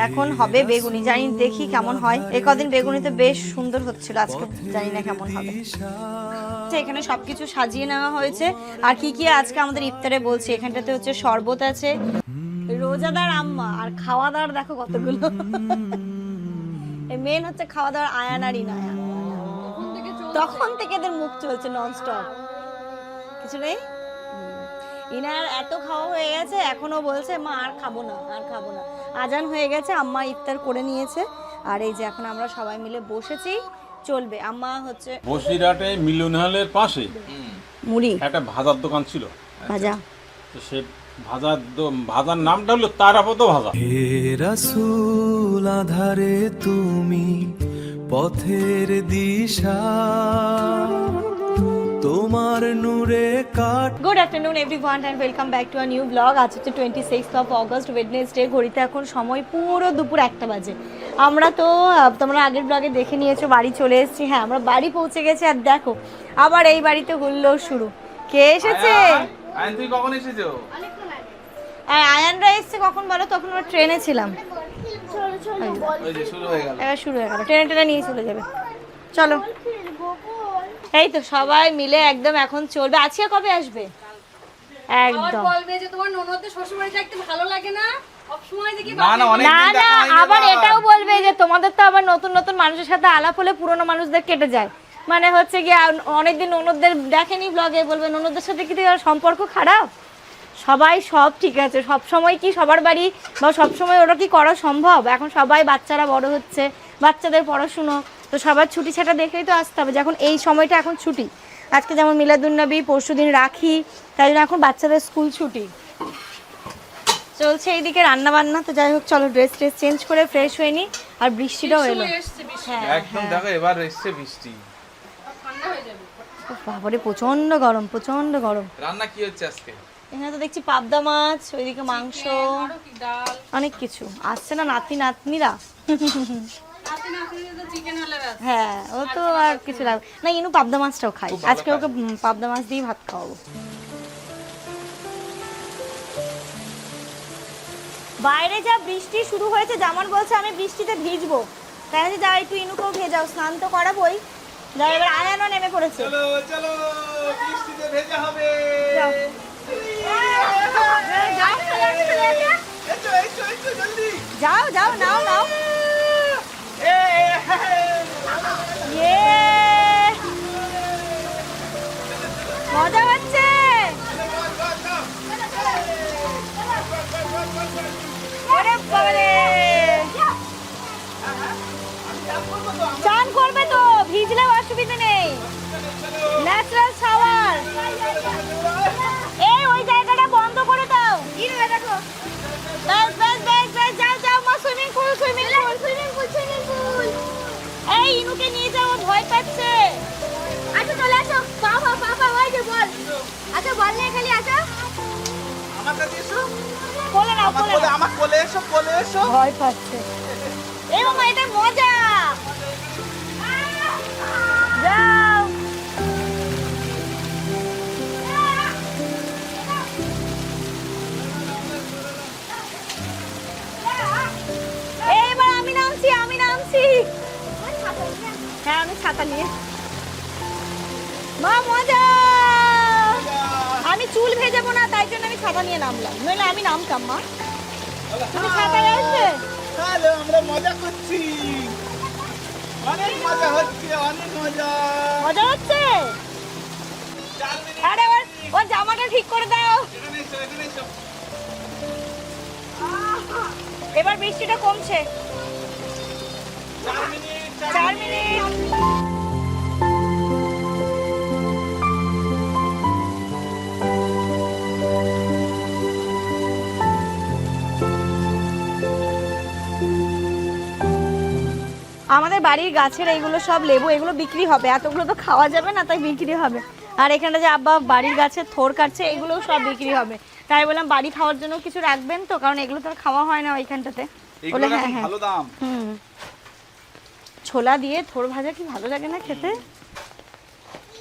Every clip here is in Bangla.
এখন হবে বেগুনি, জানি দেখি কেমন হয়। এই কদিন বেগুনিতে বেশ সুন্দর হচ্ছিল, আজকে জানি না কেমন হবে। এখানে সবকিছু সাজিয়ে নেওয়া হয়েছে। আর কি কি আজকে আমাদের ইফতারে বলছি, এখানটাতে হচ্ছে শরবত আছে, রোজাদার আম্মা, আর খাওয়া দাওয়ার দেখো কতগুলো। মেন হচ্ছে খাওয়া দাওয়ার আয়ান আর ইনায়া, তখন থেকে এদের মুখ চলছে ননস্টপ, কিছু নেই। ইনার এত খাওয়া হয়ে গেছে, এখনো বলছে মা আর খাবো না, আর খাবো না। আজান হয়ে গেছে, আম্মা ইফতার করে নিয়েছে। আর এই যে এখন আমরা সবাই মিলে বসেছি, চলবে। আম্মা হচ্ছে বসিরহাটে মিলন হলের পাশে মুড়ি একটা ভাজার দোকান ছিল, ভাজা। তো সে ভাজার নামটা হলো তারাপদ ভাজা। হে রাসূল আধারে তুমি পথের দিশা, তোমার নূরে কাট। Good afternoon everyone and welcome back to a new blog. আজ হচ্ছে 26th অফ অগস্ট, ওয়েডনেসডে। ঘড়িতে এখন সময় পুরো দুপুর 1টা বাজে। আমরা তো তোমরা আগের ব্লগে দেখে নিয়েছো, বাড়ি চলে এসেছি। হ্যাঁ, আমরা বাড়ি পৌঁছে গেছি। আর দেখো আবার এই বাড়িতে হুল্লোড় শুরু। কে এসেছে? আয়ান, তুই কখন এসেছো? আয়ানরা এসছে কখন বলো? তখন আমরা ট্রেনে ছিলাম। ওই যে শুরু হয়ে গেল, এবার শুরু হয়ে গেল, ট্রেনে নিয়ে চলে যাবে। চলো, এই তো সবাই মিলে একদম এখন চলবে। আজকে কবে আসবে? একদম বলবে যে তোমার ননদদের শ্বশুরবাড়ি থাকতে ভালো লাগে না, সব সময় দেখি না না অনেক না দিন না, দেখা হয়নি। আবার এটাও বলবে যে তোমাদের তো আবার নতুন নতুন মানুষের সাথে আলাপ হলে পুরনো মানুষদের কেটে যায়। মানে হচ্ছে কি, অনেকদিন ননদদের দেখেনি ব্লগে, বলবে ননদদের সাথে কি সম্পর্ক খারাপ। সবাই সব ঠিক আছে, সব সময় কি সবার বাড়ি বা সব সময় ওরা কি করা সম্ভব? এখন সবাই বাচ্চারা বড় হচ্ছে, বাচ্চাদের পড়াশুনো, তো সবার ছুটি ছাটা দেখেই তো আসতে হবে। যখন এই সময়টা এখন ছুটি, আজকে যেমন মিলাদুন্নবী, পরশুদিন রাখি, তাই জন্য এখন বাচ্চাদের স্কুল ছুটি চলছে। এইদিকে রান্না বান্না। তো যাই হোক, চলো ড্রেস চেঞ্জ করে ফ্রেশ হয়ে নি। আর বৃষ্টিটাও এলো। হ্যাঁ একদম দেখো এবার এসছে বৃষ্টি। ঠান্ডা হয়ে যাবে। বাবারে প্রচন্ড গরম, প্রচন্ড গরম। রান্না কি হচ্ছে আজকে? এখানে তো দেখছি পাবদা মাছ, ওইদিকে মাংস, আরো কি ডাল, অনেক কিছু আসছে না নাতনিরা। রাতে না আসলে তো চিকেন হলে রাত। হ্যাঁ, ও তো আর কিছু লাগবে না। ইনু পাবদা মাছটাও খাই, আজকে ওকে পাবদা মাছ দিয়ে ভাত খাওয়াবো। বাইরে যা বৃষ্টি শুরু হয়েছে, যেমন বলছে আমি বৃষ্টিতে ভিজবো, তাই আছে যা একটু ইনুকেও ভেজাও, স্নান তো করাবোই। যা, এবার আয়ানও নেমে পড়েছে। চলো চলো, বৃষ্টিতে ভেজা হবে। যাও। যাও যাও, নাও নাও। ইয়ে, মজা হচ্ছে। ওরে বাবারে, চান করবে তো, ভিজলেও অসুবিধা নেই, ন্যাচারাল শাওয়ার। এই ওই জায়গাটা বন্ধ করে দাও। দেখো, ব্যাস ব্যাস ব্যাস ব্যাস, যাও যাও মা, swimming pool swimming pool swimming pool swimming pool. এই ইনুকে নিয়ে যাও, ভয় পাচ্ছে। আচ্ছা চলে আসো, বাবা বাবা, ওই যে বল। আচ্ছা বল নিয়ে খালি আসো, আমার কাছে এসো, কোলে নাও, কোলে নাও। আমার কোলে এসো, কোলে এসো। ভয় পাচ্ছে। এই মামা, এটা মজা। যাও। এইবার আমি নামছি, আমি নামছি। হ্যাঁ, আমি ছাতা নিয়ে। মা মজা। আমি চুল ভেজাবো না, তাই জন্য আমি ছাতা নিয়ে নামলাম, নইলে আমি নামতাম। মা তুমি ছাতা আসবে? হ্যালো, আমরা মজা করছি, অনেক মজা হচ্ছে, অনেক মজা। মজা হচ্ছে। আরে ওর জামাটা ঠিক করে দাও। এখানে এসো, এখানে এসো। এবার বৃষ্টিটা কমছে। 4 মিনিট, 4 মিনিট। আমাদের বাড়ির গাছের এইগুলো সব লেবু, এগুলো বিক্রি হবে। এতগুলো তো খাওয়া যাবে না, তাই বিক্রি হবে। আর এখানে যে আব্বা বাড়ির গাছের থোর কাটছে, এগুলোও সব বিক্রি হবে। তাই বললাম বাড়ি খাওয়ার জন্য কিছু রাখবেন তো, কারণ এগুলো তো আর খাওয়া হয় না ওইখানটাতে। বলে হ্যাঁ হ্যাঁ, ভালো দাম। ছোলা দিয়ে থোর ভাজা কি ভালো লাগে না খেতে,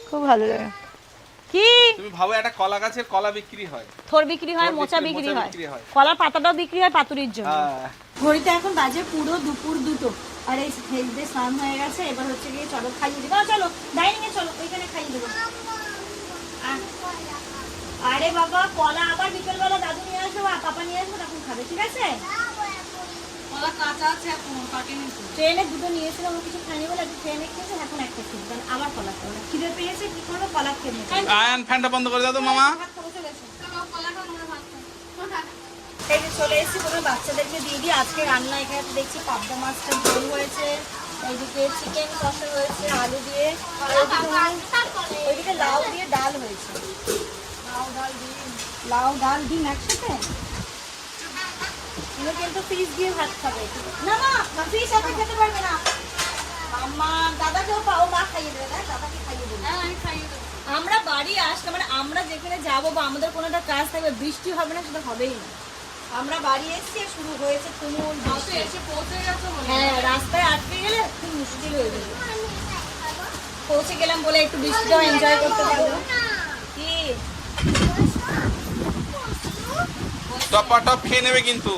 খুব ভালো লাগে। কি তুমি ভাবো, একটা কলা গাছের কলা বিক্রি হয়, থোর বিক্রি হয়, মোচা বিক্রি হয়, কলার পাতাটাও বিক্রি হয় পাতুরির জন্য। ঘড়িতে এখন বাজে পুরো দুপুর 2টো। আর এই হেলথে স্নান হয়ে গেছে, এবার হচ্ছে গিয়ে চলো খাইয়ে দেবো। চলো ডাইনিং এ চলো, ওইখানে খাইয়ে দেবো। আরে বাবা কলা আবার বিকেলবেলা দাদু নিয়ে আসবো আর পাপা নিয়ে আসবো, তখন খাবে, ঠিক আছে? কলা কাঁচা আছে এখন কাটেনি তো। ট্রেনে দুটো নিয়েছিলাম, ও কিছু খাইনি বলে ট্রেনে খেয়েছে, এখন একটা খেয়েছে, আবার কলা খাবে। খিদে পেয়েছে, কি করবো, কলা খেয়ে নেবে। আয়ন ফ্যানটা বন্ধ করে দাও তো মামা। ভাত খাবো, চলে এসো। কলা খাও না ভাত খাও। এই যে চলে এসেছি, কোনো বাচ্চাদেরকে দিয়ে দিই। আজকে রান্না এখানে দেখছি পাবদা মাছটা ঝোল হয়েছে, এইদিকে চিকেন কষা হয়েছে আলু দিয়ে, আর ওইদিকে লাউ দিয়ে ডাল হয়েছে। লাউ ডাল ডিম একসাথে। এগুলো কিন্তু ফিশ দিয়ে ভাত খাবে। না না ফিশ একা খেতে পারবে না। মাম্মা দাদাকেও পাও, মা খাইয়ে দেবে, না দাদাকে খাইয়ে দেবে। হ্যাঁ আমি খাইয়ে দেবো। আমরা বাড়ি আসলে মানে আমরা যেখানে যাবো বা আমাদের কোনো একটা কাজ থাকবে, বৃষ্টি হবে না সেটা হবেই না। আমরা বাড়ি এসেছি, শুরু হয়েছে তুমুল বৃষ্টি। এসে পৌঁছে গেছো বলে। হ্যাঁ রাস্তায় আটকে গেলে খুব মুশকিল হয়ে যাবে। পৌঁছে গেলাম বলে একটু বৃষ্টিটাও এনজয় করতে পারবো। কি টপ খেয়ে নেবে কিন্তু।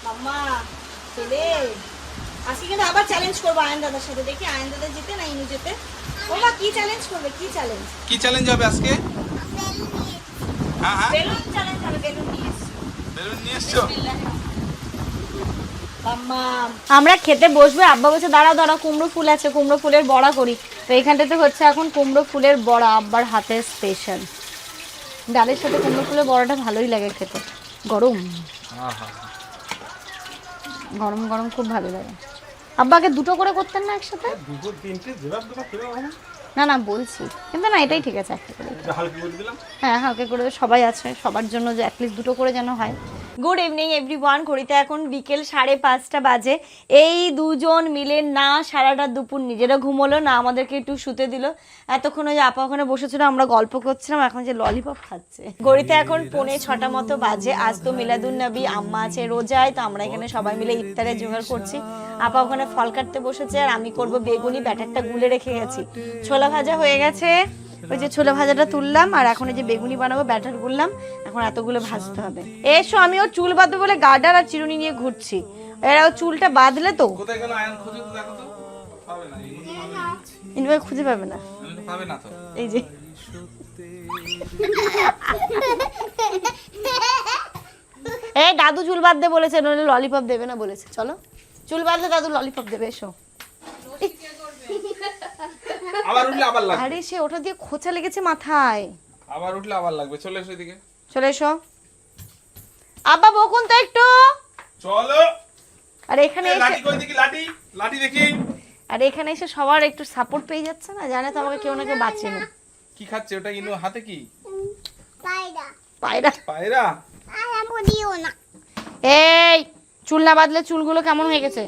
মাম্মা ছেলে আজকে কিন্তু আবার চ্যালেঞ্জ করবো আয়ন দাদার সাথে, দেখি আয়ন দাদা যেতে না ইনু যেতে। ও মা কি চ্যালেঞ্জ করবে, কি চ্যালেঞ্জ? কি চ্যালেঞ্জ হবে আজকে? হ্যাঁ হ্যাঁ বেলুন চ্যালেঞ্জ হবে, বেলুন নিয়ে এসছি। বেলুন নিয়ে এসছো? আমরা খেতে বসবে, আব্বা বলছে দাঁড়াও দাঁড়াও কুমড়ো ফুল আছে, কুমড়ো ফুলের বড়া করি। তো এখানটাতে হচ্ছে এখন কুমড়ো ফুলের বড়া, আব্বার হাতের স্পেশাল। ডালের সাথে কুমড়ো ফুলের বড়াটা ভালোই লাগে খেতে, গরম গরম গরম খুব ভালো লাগে। আব্বাকে দুটো করে করতেন না একসাথে? দুটো তিনটে জবাব দেবা ফেরা হবে না না বলছি, কিন্তু না এটাই ঠিক আছে, একটা করে। হালকা করে দিলাম। হ্যাঁ হালকা করে, সবাই আছে, সবার জন্য যে অ্যাটলিস্ট দুটো করে যেন হয়। Good evening everyone. ঘড়িতে এখন বিকেল 5:30 বাজে। এই দুজন মিলে না সারাটা দুপুর নিজেরা ঘুমোলো, না আমাদেরকে একটু শুতে দিল। এতক্ষণ ওই আপা ওখানে বসেছিল, আমরা গল্প করছিলাম, এখন যে ললিপপ খাচ্ছে। ঘড়িতে এখন 5:45 মতো বাজে। আজ তো মিলাদুন নবী, আম্মা আছে রোজায়, তো আমরা এখানে সবাই মিলে ইফতারের জোগাড় করছি। আপা ওখানে ফল কাটতে বসেছে, আর আমি করব বেগুনি, ব্যাটারটা গুলে রেখে গেছি। ছোলা ভাজা হয়ে গেছে, ওই যে ছোলা ভাজাটা তুললাম, আর এখন এই যে বেগুনি বানাবো, ব্যাটার গুললাম, এখন এতগুলো ভাজতে হবে। এসো, আমি ওর চুল বাঁধবো বলে গার্ডার আর চিরুনি নিয়ে ঘুরছি। এরা ওর চুলটা বাঁধলে তো কোথায় গেল আয়ন? খুঁজে তো দেখো তো। পাবে না, ইনভাবে খুঁজে পাবে না। পাবে না তো। এই যে এই দাদু চুল বাঁধতে বলেছে, নইলে ললিপপ দেবে না বলেছে। চলো চুল বাঁধলে দাদু ললিপপ দেবে। এসো। আবার উঠলে আবার লাগবে। আরে সে ওটা দিয়ে খোঁচা লেগেছে মাথায়। আবার উঠলে আবার লাগবে। চলে এসো এদিকে। চলে এসো। আব্বা বকুন তো একটু। চলো। আর এখানে লাঠি এসে কই দেখি, লাঠি লাঠি দেখি। আর এখানে এসে সবার একটু সাপোর্ট পেয়ে যাচ্ছে না, জানে তো আমাকে কেউ না কেউ বাঁচিয়ে নেয়। কি খাচ্ছে ওটা? ইনু হাতে কি? পায়রা। পায়রা। এই চুল না বাঁধলে চুলগুলো কেমন হয়ে গেছে?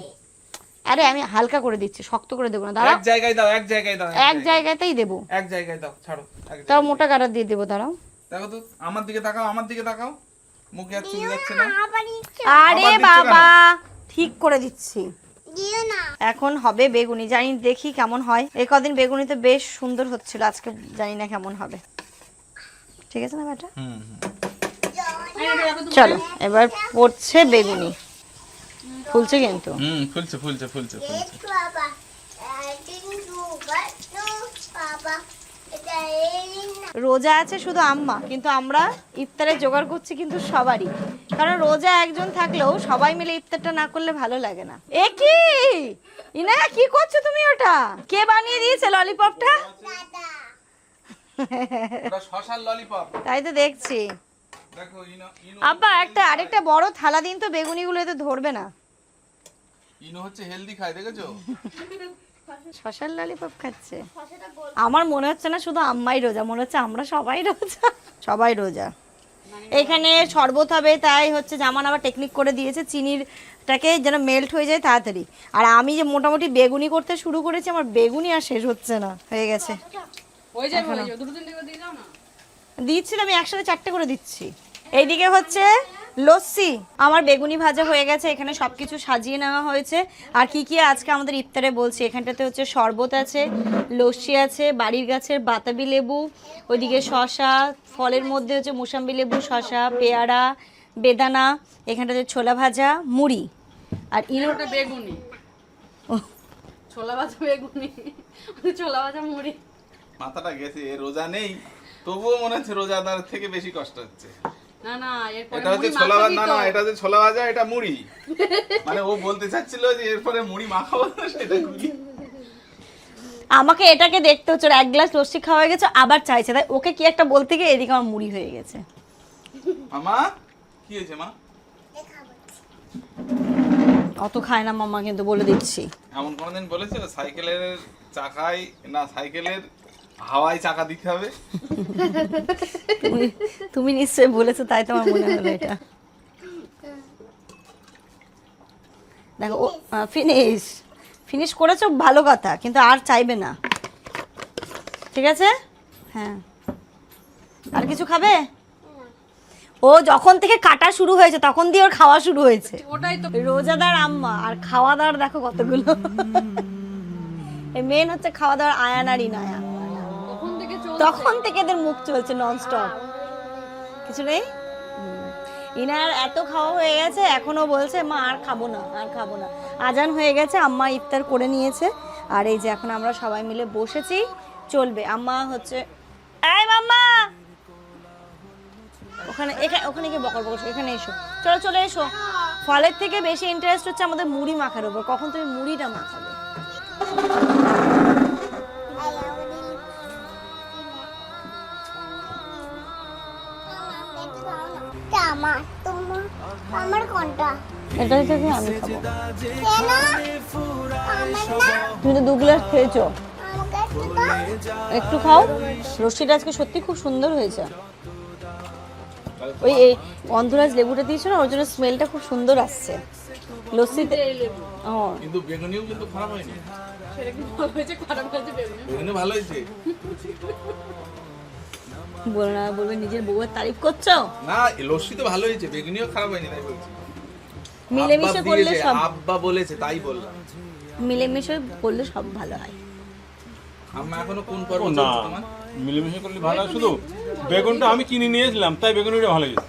আরে আমি হালকা করে দিচ্ছি, শক্ত করে দেবো না, দাঁড়াও। এক জায়গায় দাও, এক জায়গায় দাও। এক জায়গাতেই দেবো। এক জায়গায় দাও, ছাড়ো। তাও মোটা গাড়া দিয়ে দেবো, দাঁড়াও। দেখো তো, আমার দিকে তাকাও, আমার দিকে তাকাও। মুখে আর চুল যাচ্ছে না। আরে আবার দিচ্ছ বাবা ঠিক করে দিচ্ছি। এখন হবে বেগুনি, জানি দেখি কেমন হয়। এই কদিন বেগুনিতে বেশ সুন্দর হচ্ছিল, আজকে জানি না কেমন হবে। ঠিক আছে না বেটা? চলো এবার পড়ছে বেগুনি। ফুলছে কিন্তু। ফুলছে ফুলছে ফুলছে ফুলছে। রোজা আছে শুধু আম্মা, কিন্তু আমরা ইফতারে জোগাড় করছি কিন্তু সবারই, কারণ রোজা একজন থাকলেও সবাই মিলে ইফতারটা না করলে ভালো লাগে না। এ কি ইনায়া, কি করছো তুমি? ওটা কে বানিয়ে দিয়েছে ললিপপটা? ওটা শশার ললিপপ। তাই তো দেখছি। দেখো ইনু আব্বা আরেকটা বড় থালা দিন তো, বেগুনিগুলো এতে ধরবে না। ইনু হচ্ছে হেলদি খায়, দেখেছো? শশার ললিপপ খাচ্ছে। আমার মনে হচ্ছে না শুধু আম্মাই রোজা, মনে হচ্ছে আমরা সবাই রোজা, সবাই রোজা। এখানে শরবত হবে, তাই হচ্ছে জামান আবার টেকনিক করে দিয়েছে চিনিরটাকে যেন মেল্ট হয়ে যায় তাড়াতাড়ি। আর আমি যে মোটামুটি বেগুনি করতে শুরু করেছি, আমার বেগুনি আর শেষ হচ্ছে না, হয়ে গেছে। ওই যে দুটো তিনটে করে দিয়ে দাও না। দিচ্ছি তো, আমি একসাথে 4টে করে দিচ্ছি। এইদিকে হচ্ছে লস্যি। আমার বেগুনি ভাজা হয়ে গেছে, এখানে সবকিছু সাজিয়ে নেওয়া হয়েছে। আর কি কি আজকে আমাদের ইফতারে বলছি, এখানটাতে হচ্ছে শরবত আছে, লস্যি আছে, বাড়ির গাছের বাতাবি লেবু, ওইদিকে শশা, ফলের মধ্যে হচ্ছে মোসাম্বি লেবু, শশা, পেয়ারা, বেদানা, এখানটাতে ছোলা ভাজা, মুড়ি, আর ইনো ওটা বেগুনি, ও, ছোলা ভাজা বেগুনি, ছোলা ভাজা মুড়ি। মাথাটা গেছে, রোজা নেই তবুও মনে হচ্ছে রোজাদার থেকে বেশি কষ্ট হচ্ছে। না না, এরপরে এটা হচ্ছে মুড়ি ছোলা মাখাবি ভাজা, না তো। না, এটা হচ্ছে ছোলা ভাজা, এটা মুড়ি। মানে ও বলতে চাচ্ছিল যে এরপরে মুড়ি মাখাবো না, সেটা গুলি। আমাকে এটাকে দেখতে হচ্ছে, ওর এক গ্লাস লস্যি খাওয়া হয়ে গেছে, আবার চাইছে, তাই ওকে কি একটা বলতে গিয়ে এদিকে আমার মুড়ি হয়ে গেছে। মামা কি হয়েছে মা? অত খায় না মামা, কিন্তু বলে দিচ্ছি। এমন কোনদিন বলেছে সাইকেলের চাকায় না, সাইকেলের হাওয়ায় চাকা দিতে হবে? তুমি নিশ্চয়ই বলেছো, তাই তোমার মনে হলো এটা। দেখো ফিনিশ করেছো, ভালো কথা, কিন্তু আর চাইবে না, ঠিক আছে? হ্যাঁ, আর কিছু খাবে? ও যখন থেকে কাটা শুরু হয়েছে তখন দিয়ে ওর খাওয়া শুরু হয়েছে। ওটাই তো রোজাদার আম্মা, আর খাওয়া দাওয়ার দেখো কতগুলো। এই মেন হচ্ছে খাওয়া দাওয়ার আয়ান আর ইনায়া, কখন থেকে চলছে। তখন থেকে এদের মুখ চলছে ননস্টপ, কিছু নেই। ইনার এত খাওয়া হয়ে গেছে, এখনো বলছে মা আর খাবো না, আর খাবো না। আজান হয়ে গেছে, আম্মা ইফতার করে নিয়েছে, আর এই যে এখন আমরা সবাই মিলে বসেছি, চলবে। আম্মা হচ্ছে এই মাম্মা, ওখানে ওখানে গিয়ে বকর বকর, এখানে এসো, চলো চলে এসো। ফলের থেকে বেশি ইন্টারেস্ট হচ্ছে আমাদের মুড়ি মাখার উপর, কখন তুমি মুড়িটা মাখাবে। আমার কোনটা? এটা থেকে আমি খাবো। কেন? আমার না, তুমি তো 2 গ্লাস খেয়েছো, আমাকে একটু দাও। একটু খাও। লস্যিটা আজকে সত্যি খুব সুন্দর হয়েছে। ওই এই গন্ধরাজ লেবুটা দিয়েছো না, ওর জন্য স্মেলটা খুব সুন্দর আসছে লস্যিতে। ও, কিন্তু বেগুনিও কিন্তু খারাপ হয়নি। সেটা কি ভালো হয়েছে খারাপ হয়েছে বেগুনি? বেগুনি ভালো হয়েছে। বলো না, বলবে নিজের বউয়ের তারিফ করছো। না, লস্যি তো ভালো হয়েছে, বেগুনিও খারাপ হয়নি, তাই বলছি। মিলেমিশে আব্বা করলে দিয়েছে, সব, আব্বা বলেছে তাই বললাম। মিলেমিশে করলে সব ভালো হয়। আম্মা এখনো কোন পর্ব না, চলছে তোমার? মিলেমিশে করলে ভালো হয়। শুধু বেগুনটা আমি কিনে নিয়েছিলাম, তাই বেগুনটা ভালো হয়েছে।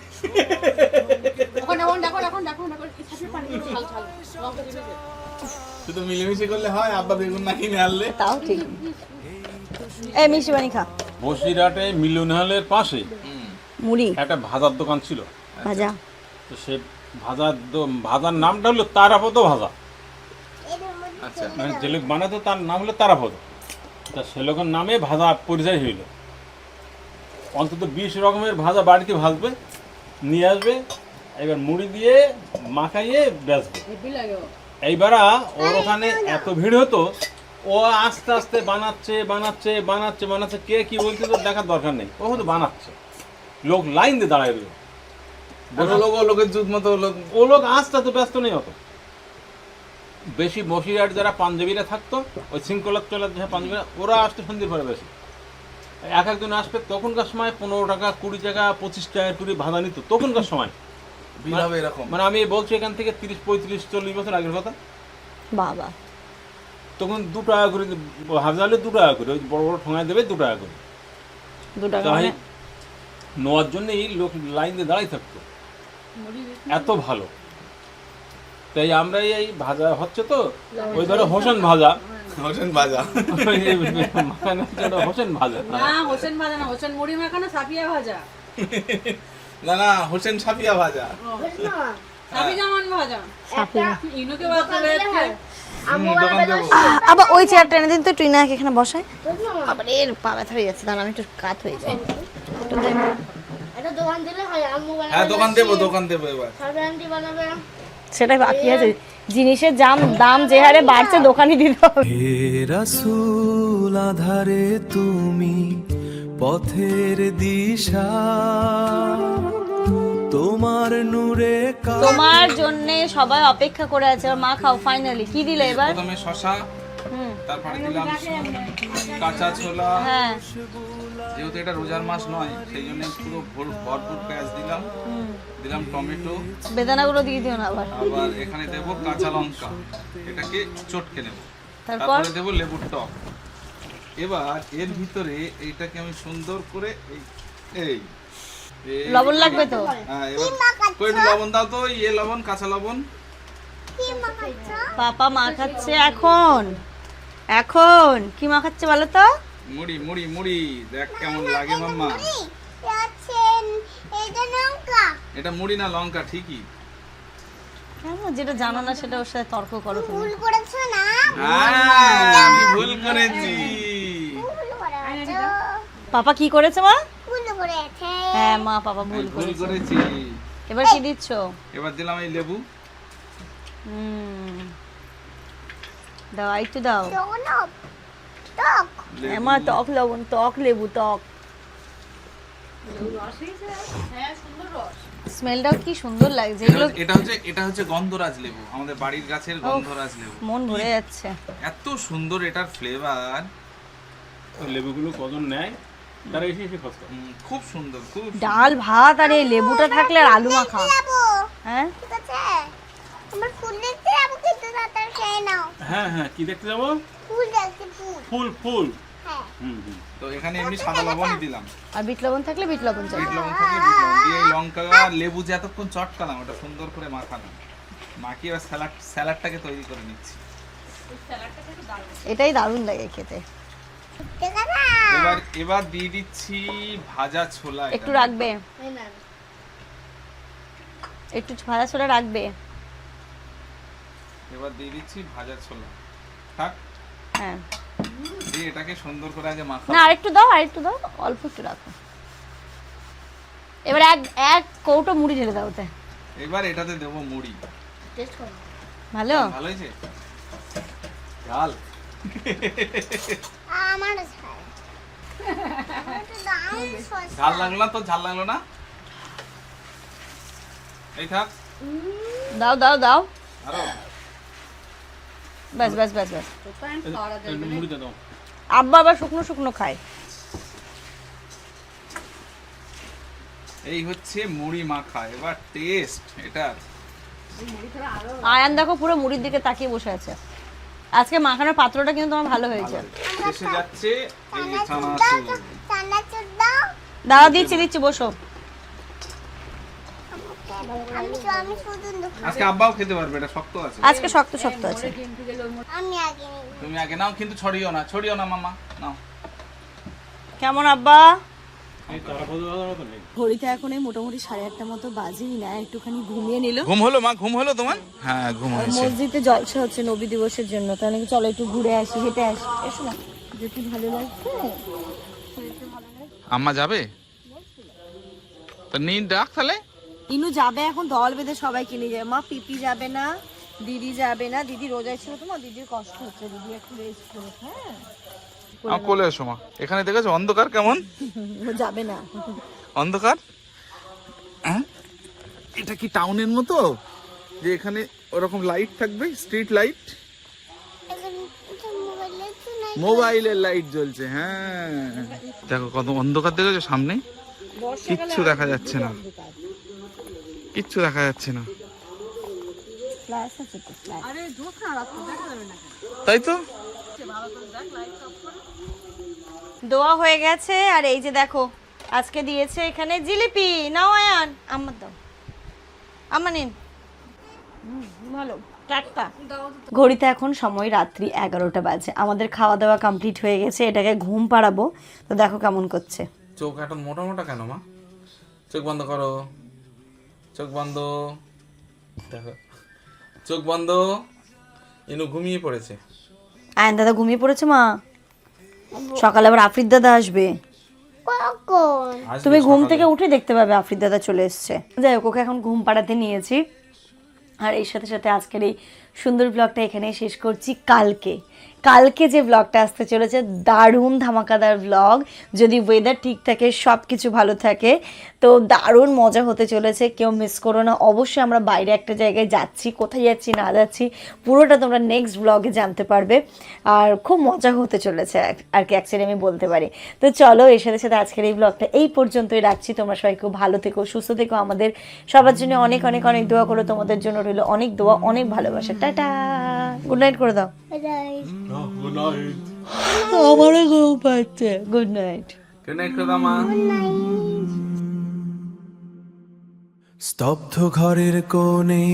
ওখানে এখন দেখো এখন দেখো দেখো সাথে পানি দিও, ঝাল ঝাল লঙ্কা দিবে যে। শুধু মিলেমিশে করলে হয়? আব্বা বেগুন না কিনে আনলে? তাও ঠিক। এই মিষ্টি পানি খা। বসিরহাটে মিলন হলের পাশে মুড়ি একটা ভাজার দোকান ছিল। ভাজা, তো সে ভাজার নামটা হলো তারাপদ ভাজা। আচ্ছা, মানে যে লোক বানাতো তার নাম হলো তারাপদ। তা সে লোকের নামে ভাজা পরিচয় হইল। অন্তত 20 রকমের ভাজা বাড়িতে ভাজবে, নিয়ে আসবে, এবার মুড়ি দিয়ে মাখাইয়ে বেচবে। হেভি লাগে ও। এইবারা ওর ওখানে এত ভিড় হতো, ও আস্তে আস্তে বানাচ্ছে বানাচ্ছে বানাচ্ছে বানাচ্ছে, কে কি বলছে তো দেখার দরকার নেই, ও হয়তো বানাচ্ছে, লোক লাইন দিয়ে দাঁড়ায় রইল। লোকের যুদ্ধ মতো হলো। ও লোক আস্তে আস্তে ব্যস্ত নেই অত বেশি। বসিরহাট যারা পাঞ্জাবিরা থাকতো, ওই শৃঙ্খলার চলার যে পাঞ্জাবিরা, ওরা আসতো সন্ধ্যের পরে বেশি। এক একজন আসবে, তখনকার সময় 15 টাকা 20 টাকা 25 টাকা করে ভাড়া নিত তখনকার সময়। ভিড় হবে এরকম। মানে আমি বলছি এখান থেকে 30 35 40 বছর আগের কথা। বাবা, তখন 2 টাকা করে হাজারে 2 টাকা করে, ওই বড় বড় ঠোঙায় দেবে 2 টাকা করে। 2 টাকা তাই মানে নেওয়ার জন্য এই লোক লাইন দিয়ে দাঁড়াই থাকতো, এত ভালো। তাই আমরা এই ভাজা হচ্ছে তো, ওই ধরো হোসেন ভাজা, হোসেন ভাজা। হোসেন ভাজা। না হোসেন ভাজা না, হোসেন মুড়ি মাখানো, সাফিয়া ভাজা। না না, হোসেন সাফিয়া ভাজা। সাফি জামান ভাজা। সাফিয়া। ইনুকে বাতা বেরছে। দোকান দেবো। আবার ওই চেয়ার টেনে দিন তো, ট্রিনাকে এখানে বসায়। আবার এর পা ব্যথা হয়ে যাচ্ছে, দাঁড়া আমি একটু কাত হয়ে যাই। একটু দে। এটা দোকান দিলে হয়, আম্মু বানাবে। হ্যাঁ, দোকান দেবো এবার। সবাই আন্টি বানাবে। সেটাই বাকি আছে, জিনিসের দাম যে হারে বাড়ছে, দোকানই দিতে হবে। হে রাসূল আধারে তুমি পথের দিশা, তোমার নূরে তোমার জন্য সবাই অপেক্ষা করে আছে। আর মা খাও, ফাইনালি কি দিলে এবার? প্রথমে শশা, হুম, তারপরে দিলাম কাঁচা ছোলা। হ্যাঁ, যেহেতু এটা রোজার মাস নয়, সেই জন্য পুরো ভরপুর পেঁয়াজ দিলাম, দিলাম টমেটো, বেদানাগুলো দিয়ে দিও না আবার। আবার এখানে দেবো কাঁচা লঙ্কা, এটাকে চটকে নেব। তারপর তারপরে দেবো লেবুর টক। এবার এর ভিতরে এইটাকে আমি সুন্দর করে এই লবণ লাগবে তো? হ্যাঁ, এবার কই লবণ দাও তো, লবণ, কাঁচা লবণ, কি মাখাচ্ছ? পাপা মাখাচ্ছে এখন। এখন কি মাখাচ্ছে বলো তো? মুড়ি মুড়ি মুড়ি, দেখ কেমন লাগে মাম্মা। আছেন এটা লঙ্কা। এটা মুড়ি না লঙ্কা? ঠিকই। কেন যেটা জানো না সেটা ওর সাথে তর্ক করো তুমি? ভুল করেছো না? হ্যাঁ, আমি ভুল করেছি। ভুল করেছো। পাপা কি করেছে মা? ভুল করেছে। হ্যাঁ মা, পাপা ভুল আমি ভুল করেছে। করেছি। এবার কি দিচ্ছ? এবার দিলাম এই লেবু। দাও একটু দাও। টক টক। হ্যাঁ মা, টক লবণ, টক লেবু, টক। হ্যাঁ সুন্দর রস। স্মেলটাও কি সুন্দর লাগছে এগুলো। এটা হচ্ছে গন্ধরাজ লেবু, আমাদের বাড়ির গাছের গন্ধরাজ লেবু। মন ভরে যাচ্ছে। এত সুন্দর এটার ফ্লেভার। লেবুগুলো কজন নেয় তারা এসে এসে খোঁজ করে। খুব সুন্দর, খুব সুন্দর। ডাল ভাত আর এই লেবুটা থাকলে আর আলু মাখা। যাবো। হ্যাঁ ঠিক আছে। আমার ফুল দেখতে যাবো কিন্তু তাড়াতাড়ি খেয়ে নাও। হ্যাঁ হ্যাঁ, কি দেখতে যাবো? ফুল দেখতে ফুল। ফুল ফুল। হ্যাঁ। হুম হুম। তো এখানে এমনি সাদা লবণই দিলাম। আর বিট লবণ থাকলে বিট লবণ চাই। বিট লবণ থাকলে বিট লবণ দিয়ে এই লঙ্কা আর লেবু যে এতক্ষণ চটকালাম ওটা সুন্দর করে মাখালাম। মাখিয়ে এবার স্যালাডটাকে তৈরি করে নিচ্ছি। এটাই দারুণ লাগে খেতে। ঠিক আছে। এবার দিয়ে দিচ্ছি ভাজা ছোলা। একটু রাখবে, একটু ভাজা ছোলা রাখবে। এবার দিয়ে দিচ্ছি ভাজা ছোলা। থাক। হ্যাঁ দিয়ে এটাকে সুন্দর করে আগে মাখাবো। না, আরেকটু দাও, আরেকটু দাও, অল্প একটু রাখো। এবার এক কৌটো মুড়ি ঢেলে দাও ওতে। এবার এটাতে দেবো মুড়ি। ভালো? ভালো হয়েছে? ঝাল। আমার ঝাল। একটু দাও সস। ঝাল লাগলো না তো? ঝাল লাগলো না? এই থাক। দাও দাও দাও। আরো ব্যাস ব্যাস ব্যাস ব্যাস। একটু মুড়িতে দাও। আব্বা আবার শুকনো শুকনো খায়। এই হচ্ছে মুড়ি মাখা। এবার টেস্ট এটার। আয়ান দেখো পুরো মুড়ির দিকে তাকিয়ে বসে আছে। আজকে মাখানোর পাত্রটা কিন্তু তোমার ভালো হয়েছে। এসে যাচ্ছে এই যে চানাচুর। চানাচুর দাও। দাও, দিচ্ছি দিচ্ছি, বসো। আমি শুধু আজকে আব্বাও খেতে পারবে, এটা শক্ত আছে। আজকে শক্ত শক্ত আছে। আমি আগে নিই। তুমি আগে নাও, কিন্তু ছড়িও না মামা, নাও। কেমন আব্বা? এই তারা খোঁজা মতো নেই। ঘড়িতে এখন এই মোটামুটি 8:30 মতো বাজেই না, একটুখানি ঘুমিয়ে নিল। ঘুম হলো মা? ঘুম হলো তোমার? হ্যাঁ ঘুম হয়েছে। মসজিদে জলসা হচ্ছে নবী দিবসের জন্য, তাহলে চলো একটু ঘুরে আসি, হেঁটে আসি। এসো না, যেতে ভালো লাগছে। আম্মা যাবে তো নিন, ডাক তাহলে। ইনু যাবে এখন, দল বেঁধে সবাইকে নিয়ে যাবে। মা পিপি যাবে না, দিদি যাবে না। দিদি রোজায় ছিল তো মা, দিদির কষ্ট হচ্ছে, দিদি একটু রেস্ট করুক। হ্যাঁ কোলে এসো মা। এখানে দেখেছো অন্ধকার কেমন? ও যাবে না। অন্ধকার। হ্যাঁ, এটা কি টাউনের মতো যে এখানে ওরকম লাইট থাকবে? স্ট্রিট লাইট, মোবাইলের লাইট জ্বলছে। হ্যাঁ দেখো কত অন্ধকার, দেখেছো সামনে? কিচ্ছু দেখা যাচ্ছে না, কিচ্ছু দেখা যাচ্ছে না। তাই তো। দোয়া হয়ে গেছে। আর এই যে দেখো আজকে দিয়েছে এখানে জিলিপি। নাও আয়ান, আমার দাও, আমার নিন। ভালো টাটকা। ঘড়িতে এখন সময় রাত্রি 11টা বাজে। আমাদের খাওয়া দাওয়া কমপ্লিট হয়ে গেছে, এটাকে ঘুম পাড়াবো। তো দেখো কেমন করছে। চোখ এত মোটা মোটা কেন মা? চোখ বন্ধ করো, চোখ বন্ধ। দেখো চোখ বন্ধ। ইনু ঘুমিয়ে পড়েছে। আয়ান দাদা ঘুমিয়ে পড়েছে মা। সকালে আবার আফরিদ দাদা আসবে। কখন? তুমি ঘুম থেকে উঠে দেখতে পাবে আফরিদ দাদা চলে এসছে। যাই হোক, ওকে এখন ঘুম পাড়াতে নিয়েছি। আর এর সাথে সাথে আজকের এই সুন্দর ব্লগটা এখানেই শেষ করছি। কালকে যে ব্লগটা আসতে চলেছে, দারুণ ধামাকাদার ব্লগ। যদি ওয়েদার ঠিক থাকে, সব কিছু ভালো থাকে, তো দারুণ মজা হতে চলেছে। কেউ মিস করো না। অবশ্যই আমরা বাইরে একটা জায়গায় যাচ্ছি, কোথায় যাচ্ছি না যাচ্ছি পুরোটা তোমরা নেক্সট ব্লগে জানতে পারবে। আর খুব মজা হতে চলেছে আর কি, অ্যাকচুয়ালি আমি বলতে পারি। তো চলো, এর সাথে সাথে আজকের এই ব্লগটা এই পর্যন্তই রাখছি। তোমরা সবাই খুব ভালো থেকো, সুস্থ থেকো। আমাদের সবার জন্য অনেক অনেক অনেক দোয়া করো। তোমাদের জন্য রইলো অনেক দোয়া, অনেক ভালোবাসা। টাটা, গুড নাইট করে দাও। Good night. আমারও ঘুম পাচ্ছে। Good night. গুড নাইট করে দাও মা। স্তব্ধ ঘরের কোণে